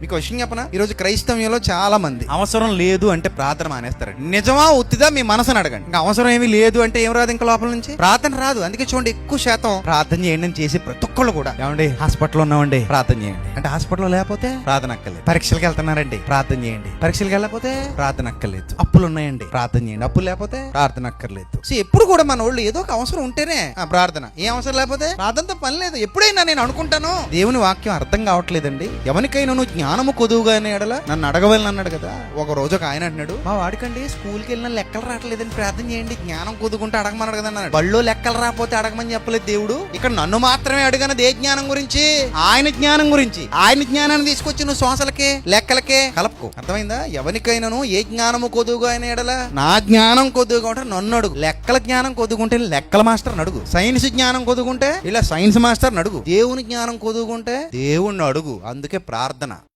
మీకు విషయం చెప్పనా, ఈ రోజు క్రైస్తవ్యంలో చాలా మంది అవసరం లేదు అంటే ప్రార్థన మానేస్తారండి. నిజమా ఉత్తిదా మీ మనసుని అడగండి. ఇంకా అవసరం ఏమీ లేదు అంటే ఏం రాదు, ఇంకా లోపల నుంచి ప్రార్థన రాదు. అందుకే చూడండి, ఎక్కువ శాతం ప్రార్థన చేయండి అని చేసి ప్రతి ఒక్కళ్ళు కూడా, ఏమండి హాస్పిటల్లో ఉన్నామండి ప్రార్థన చేయండి అంటే, హాస్పిటల్లో లేకపోతే ప్రార్థన అక్కర్లేదు. పరీక్షలకు వెళ్తున్నారండి ప్రార్థన చేయండి, పరీక్షలకు వెళ్ళకపోతే ప్రార్థన అక్కర్లేదు. అప్పులు ఉన్నాయండి ప్రార్థన చేయండి, అప్పులు లేకపోతే ప్రార్థన అక్కర్లేదు. సో ఎప్పుడు కూడా మన వాళ్ళు ఏదో ఒక అవసరం ఉంటేనే ప్రార్థన, ఏ అవసరం లేకపోతే ప్రార్థనతో పని లేదు. ఎప్పుడైనా నేను అనుకుంటాను, దేవుని వాక్యం అర్థం కావట్లేదండి, ఎవరికైనా నువ్వు జ్ఞానము కొదువుగానే ఎడల నన్ను అడగవలని అన్నాడు కదా. ఒక రోజు ఒక ఆయన అంటున్నాడు, మా వాడికండి స్కూల్కి వెళ్ళిన లెక్కలు రావట్లేదని ప్రార్థన చేయండి, జ్ఞానం కొదుకుంటే అడగమన్నాడు కదా అన్నాడు. బళ్ళు లెక్కలు రాకపోతే అడగమని చెప్పలేదు దేవుడు. ఇక్కడ నన్ను మాత్రమే అడిగినది ఏ జ్ఞానం గురించి? ఆయన జ్ఞానం గురించి. ఆయన జ్ఞానాన్ని తీసుకొచ్చి నువ్వు శ్వాసలకే లెక్కలకే కలపకు. అర్థమైందా? ఎవరికైనాను ఏ జ్ఞానము కొదువుగా అయిన ఎడల నా జ్ఞానం కొద్దుగా ఉంటే నన్ను అడుగు. లెక్కల జ్ఞానం కొద్దుకుంటే లెక్కల మాస్టర్ అడుగు. సైన్స్ జ్ఞానం కొద్దుకుంటే ఇలా సైన్స్ మాస్టర్ అడుగు. దేవుని జ్ఞానం కొద్దుకుంటే దేవుణ్ణి అడుగు. అందుకే ప్రార్థన.